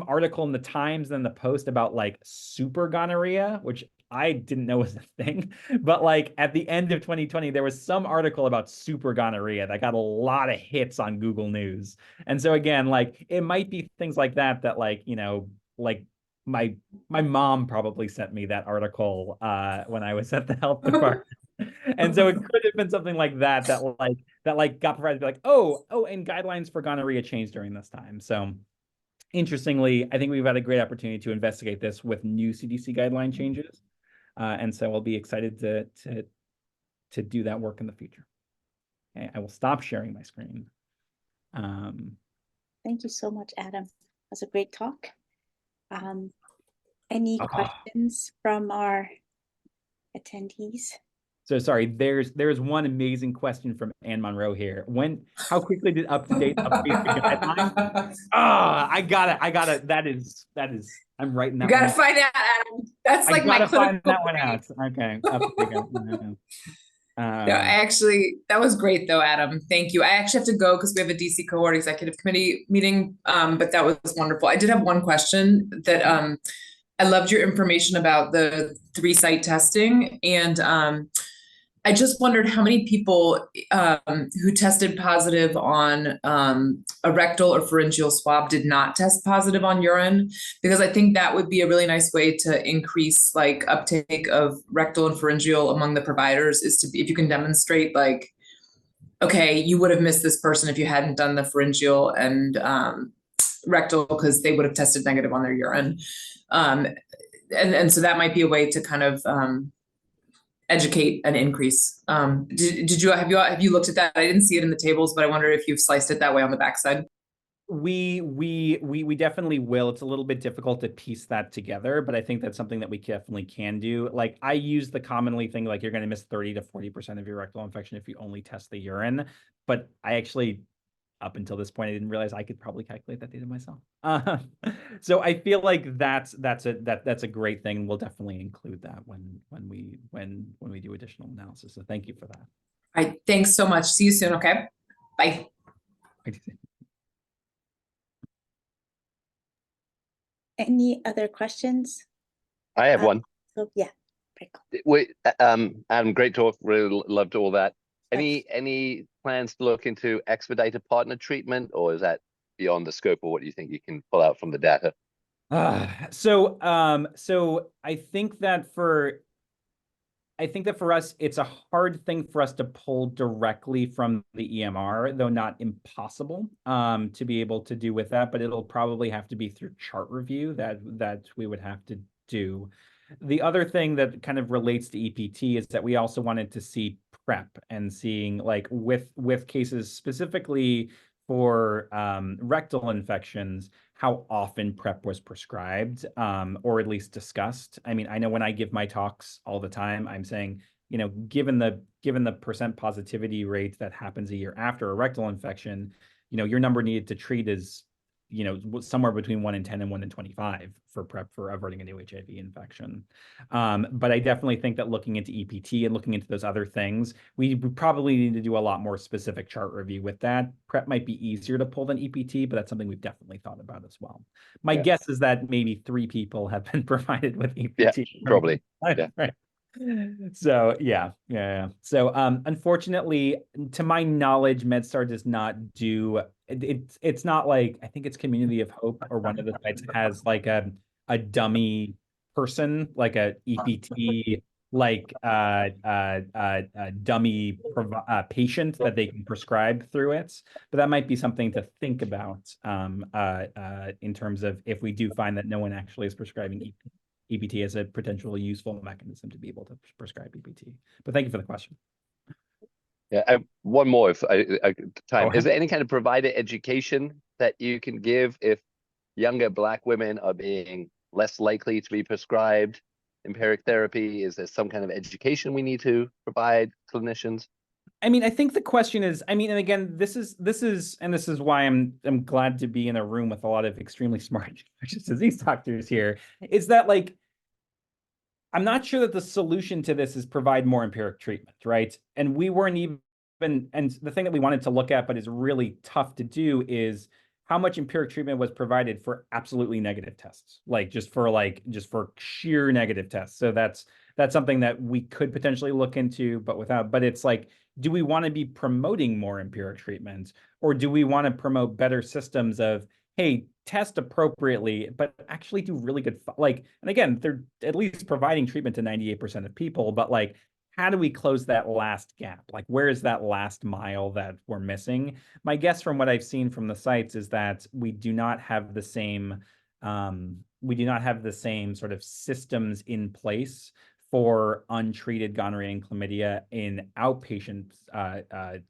article in the Times and the Post about like super gonorrhea, which I didn't know was a thing. But like at the end of 2020, there was some article about super gonorrhea that got a lot of hits on Google News. And so again, like it might be things like that like, you know, like my mom probably sent me that article when I was at the health department. And so it could have been something like that got provided to be like, oh, and guidelines for gonorrhea changed during this time. So interestingly, I think we've had a great opportunity to investigate this with new CDC guideline changes. And so I'll be excited to do that work in the future. Okay, I will stop sharing my screen. Thank you so much, Adam. That was a great talk. Any questions from our attendees? So sorry, there's one amazing question from Anne Monroe here. How quickly did UpToDate update the guidelines? I got it. That is, I'm writing that. You gotta find out, Adam. That's like my clinical find that one out. Okay. No, that was great though, Adam. Thank you. I actually have to go because we have a DC cohort executive committee meeting. But that was wonderful. I did have one question that I loved your information about the 3-site testing, and I just wondered how many people who tested positive on a rectal or pharyngeal swab did not test positive on urine, because I think that would be a really nice way to increase like uptake of rectal and pharyngeal among the providers, is to if you can demonstrate like, okay, you would have missed this person if you hadn't done the pharyngeal and rectal because they would have tested negative on their urine. And so that might be a way to kind of educate an increase. Have you looked at that? I didn't see it in the tables, but I wonder if you've sliced it that way on the backside. We definitely will. It's a little bit difficult to piece that together, but I think that's something that we definitely can do. Like I use the commonly thing, like you're going to miss 30 to 40% of your rectal infection if you only test the urine. But I actually, up until this point, I didn't realize I could probably calculate that data myself. So I feel like that's a great thing. We'll definitely include that when we do additional analysis. So thank you for that. All right, thanks so much. See you soon. Okay, bye. Any other questions? I have one. So yeah. Adam, great talk. Really loved all that. Any plans to look into expedited partner treatment, or is that beyond the scope of what you think you can pull out from the data? So I think that for us, it's a hard thing for us to pull directly from the EMR, though not impossible, to be able to do with that, but it'll probably have to be through chart review that we would have to do. The other thing that kind of relates to EPT is that we also wanted to see PrEP and seeing like with cases specifically for rectal infections, how often PrEP was prescribed, or at least discussed. I mean, I know when I give my talks all the time, I'm saying, you know, given the percent positivity rate that happens a year after a rectal infection, you know, your number needed to treat is, you know, somewhere between 1 in 10 and 1 in 25 for PrEP for averting a new HIV infection. But I definitely think that looking into EPT and looking into those other things, we probably need to do a lot more specific chart review with that. PrEP might be easier to pull than EPT, but that's something we've definitely thought about as well. My guess is that maybe 3 people have been provided with EPT. Yeah, probably. Yeah. Right. So yeah. So unfortunately, to my knowledge, MedStar does not do it's not like, I think it's Community of Hope or one of the sites has like a dummy person, like a EPT, like a dummy patient that they can prescribe through it. But that might be something to think about in terms of if we do find that no one actually is prescribing EPT as a potentially useful mechanism to be able to prescribe EPT. But thank you for the question. Yeah, one more if time. Oh, Is there any kind of provider education that you can give if younger Black women are being less likely to be prescribed empiric therapy? Is there some kind of education we need to provide clinicians? I mean, I think the question is, I mean, and again, this is why I'm glad to be in a room with a lot of extremely smart infectious disease doctors here, is that like, I'm not sure that the solution to this is provide more empiric treatment, right? And we weren't even, and the thing that we wanted to look at, but is really tough to do, is how much empiric treatment was provided for absolutely negative tests, like just for sheer negative tests. So that's something that we could potentially look into, but it's like, do we want to be promoting more empiric treatment, or do we want to promote better systems of, hey, test appropriately, but actually do really good, like, and again, they're at least providing treatment to 98% of people, but like, how do we close that last gap? Like, where is that last mile that we're missing? My guess from what I've seen from the sites is that we do not have the same sort of systems in place for untreated gonorrhea and chlamydia in outpatient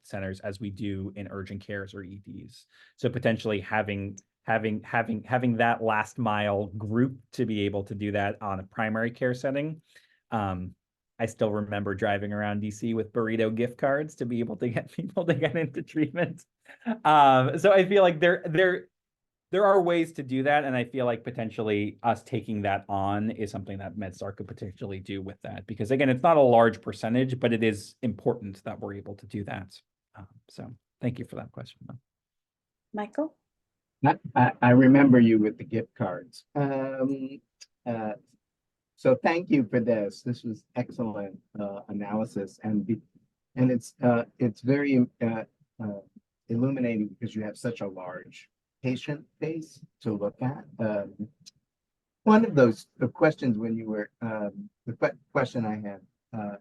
centers as we do in urgent cares or EDs. So potentially having that last mile group to be able to do that on a primary care setting. I still remember driving around DC with burrito gift cards to be able to get people to get into treatment. So I feel like there are ways to do that, and I feel like potentially us taking that on is something that MedStar could potentially do with that, because again, it's not a large percentage, but it is important that we're able to do that. So thank you for that question. Michael? I remember you with the gift cards. So thank you for this. This was excellent analysis, and it's very illuminating because you have such a large patient base to look at. One of the questions when you were the question I had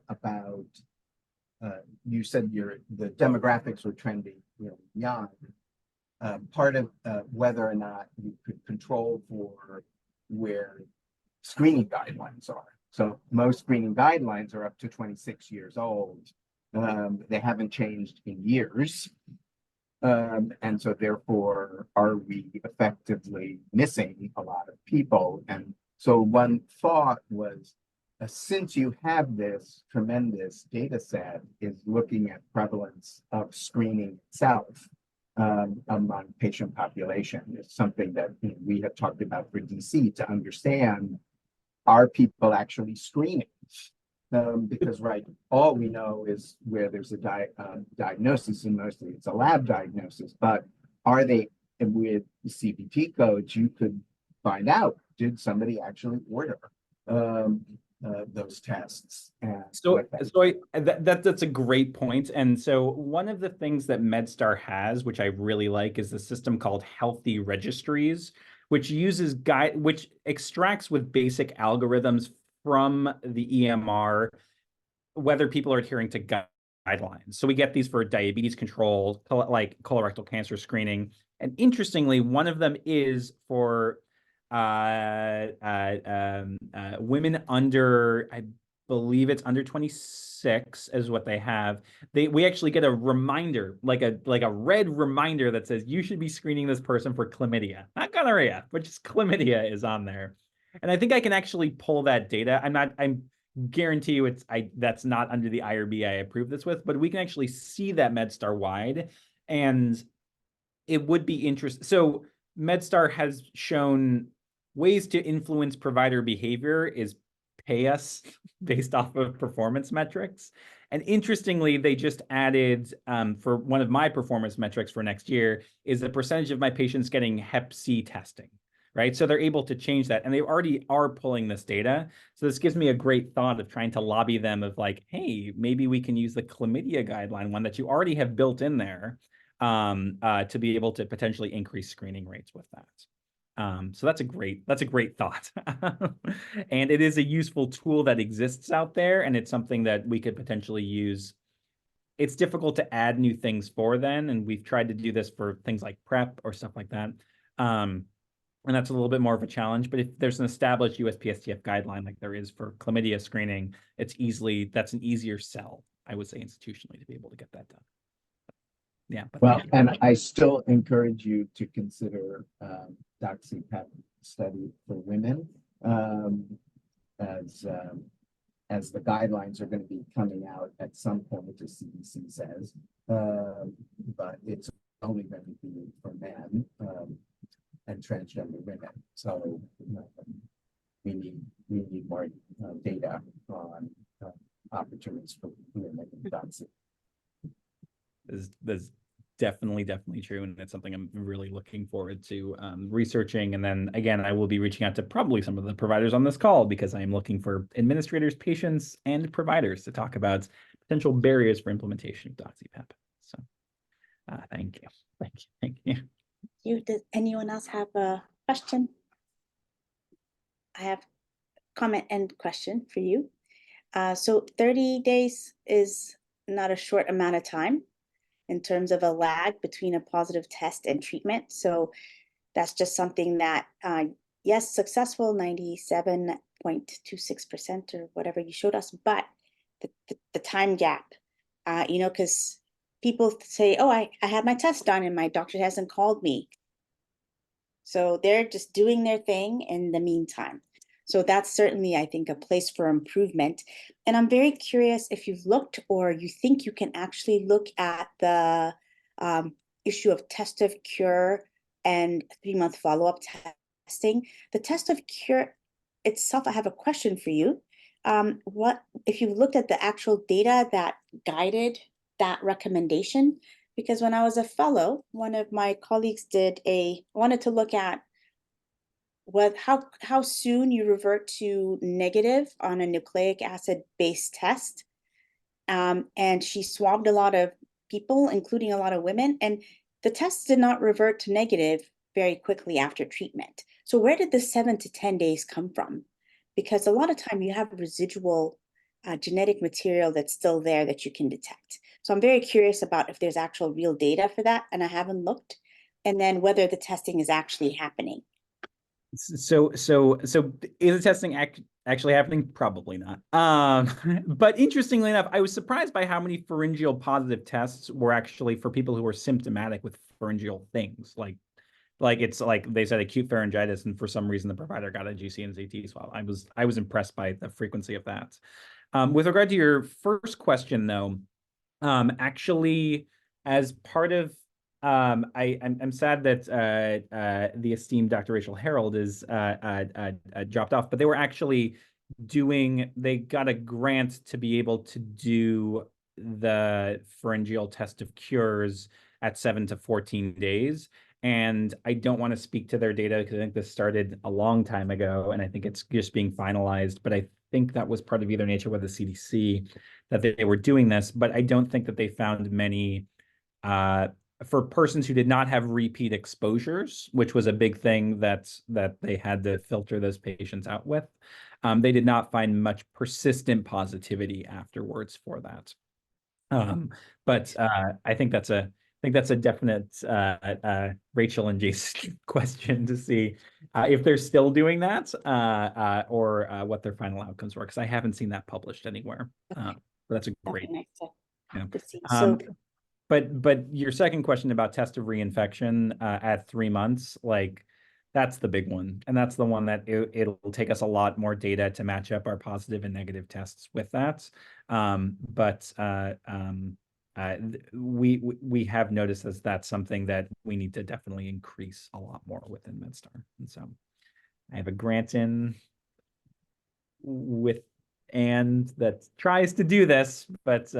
about you said the demographics were trending, you know, beyond. Part of whether or not you could control for where screening guidelines are. So most screening guidelines are up to 26 years old. They haven't changed in years. And so therefore, are we effectively missing a lot of people? And so one thought was, since you have this tremendous data set, is looking at prevalence of screening itself among patient population is something that we have talked about for DC to understand, are people actually screening? Because all we know is where there's a diagnosis, and mostly it's a lab diagnosis, but are they, and with CPT codes, you could find out, did somebody actually order those tests? That's a great point. And so one of the things that MedStar has, which I really like, is the system called Healthy Registries, which uses which extracts with basic algorithms from the EMR whether people are adhering to guidelines. So we get these for diabetes control, like colorectal cancer screening. And interestingly, one of them is for women under, I believe it's under 26 is what they have. We actually get a reminder, like a red reminder that says you should be screening this person for chlamydia, not gonorrhea, but just chlamydia is on there. And I think I can actually pull that data. I'm guarantee you that's not under the IRB I approve this with, but we can actually see that MedStar wide, and it would be interesting. So MedStar has shown ways to influence provider behavior is pay us based off of performance metrics. And interestingly, they just added for one of my performance metrics for next year is the percentage of my patients getting Hep C testing. Right. So they're able to change that, and they already are pulling this data. So this gives me a great thought of trying to lobby them of like, hey, maybe we can use the chlamydia guideline, one that you already have built in there, to be able to potentially increase screening rates with that. So that's a great thought. And it is a useful tool that exists out there, and it's something that we could potentially use. It's difficult to add new things for then, and we've tried to do this for things like PrEP or stuff like that. And that's a little bit more of a challenge. But if there's an established USPSTF guideline like there is for chlamydia screening, that's an easier sell, I would say, institutionally, to be able to get that done. Yeah. Well, and I still encourage you to consider doxypep study for women, as the guidelines are going to be coming out at some point, as CDC says, but it's only going to be for men and transgender women. So we need more data on opportunities for women in doxy. That's definitely true, and it's something I'm really looking forward to researching. And then again, I will be reaching out to probably some of the providers on this call, because I am looking for administrators, patients, and providers to talk about potential barriers for implementation of doxypep. So thank you. Does anyone else have a question? I have comment and question for you. So 30 days is not a short amount of time in terms of a lag between a positive test and treatment. So that's just something that, yes, successful, 97.26% or whatever you showed us, but the time gap, because people say, oh, I had my test done and my doctor hasn't called me. So they're just doing their thing in the meantime. So that's certainly, I think, a place for improvement. And I'm very curious if you've looked, or you think you can actually look at the issue of test of cure and 3-month follow-up testing. The test of cure itself, I have a question for you. What if you've looked at the actual data that guided that recommendation? Because when I was a fellow, one of my colleagues wanted to look at how soon you revert to negative on a nucleic acid based test. And she swabbed a lot of people, including a lot of women, and the tests did not revert to negative very quickly after treatment. So where did the 7 to 10 days come from? Because a lot of time you have residual genetic material that's still there that you can detect. So I'm very curious about if there's actual real data for that, and I haven't looked, and then whether the testing is actually happening. So is the testing actually happening? Probably not. But interestingly enough, I was surprised by how many pharyngeal positive tests were actually for people who were symptomatic with pharyngeal things. Like it's like they said acute pharyngitis, and for some reason the provider got a GC and CT swab. I was impressed by the frequency of that. With regard to your first question, though, actually, as part of I'm sad that the esteemed Dr. Rachel Harold is dropped off, but they were actually they got a grant to be able to do the pharyngeal test of cures at 7 to 14 days. And I don't want to speak to their data because I think this started a long time ago, and I think it's just being finalized. But I think that was part of either nature with the CDC that they were doing this, but I don't think that they found many for persons who did not have repeat exposures, which was a big thing that they had to filter those patients out with. They did not find much persistent positivity afterwards for that. But I think that's a definite Rachel and Jason question to see if they're still doing that or what their final outcomes were, because I haven't seen that published anywhere. Okay. But that's a great. Nice to see. But your second question about test of reinfection at 3 months, like that's the big one, and that's the one that it'll take us a lot more data to match up our positive and negative tests with that. We have noticed as that's something that we need to definitely increase a lot more within MedStar. And so I have a grant in with and that tries to do this, but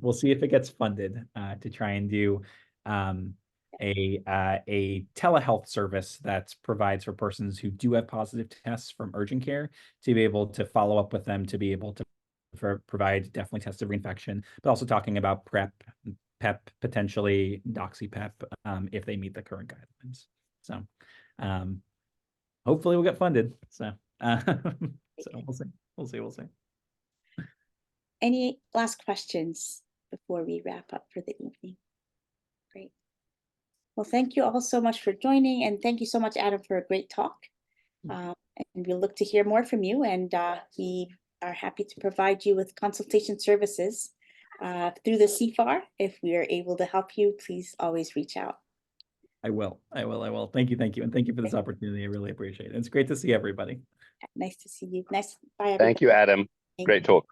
we'll see if it gets funded to try and do a telehealth service that provides for persons who do have positive tests from urgent care to be able to follow up with them, to be able to provide definitely tests of reinfection, but also talking about PrEP, PEP, potentially doxy-PEP if they meet the current guidelines. So hopefully we'll get funded. So so we'll see. Any last questions before we wrap up for the evening? Great. Well, thank you all so much for joining, and thank you so much, Adam, for a great talk. And we'll look to hear more from you, and we are happy to provide you with consultation services through the CFAR. If we are able to help you, please always reach out. I will. Thank you. And thank you for this opportunity. I really appreciate it. It's great to see everybody. Nice to see you. Bye, everybody. Thank you, Adam. Great talk.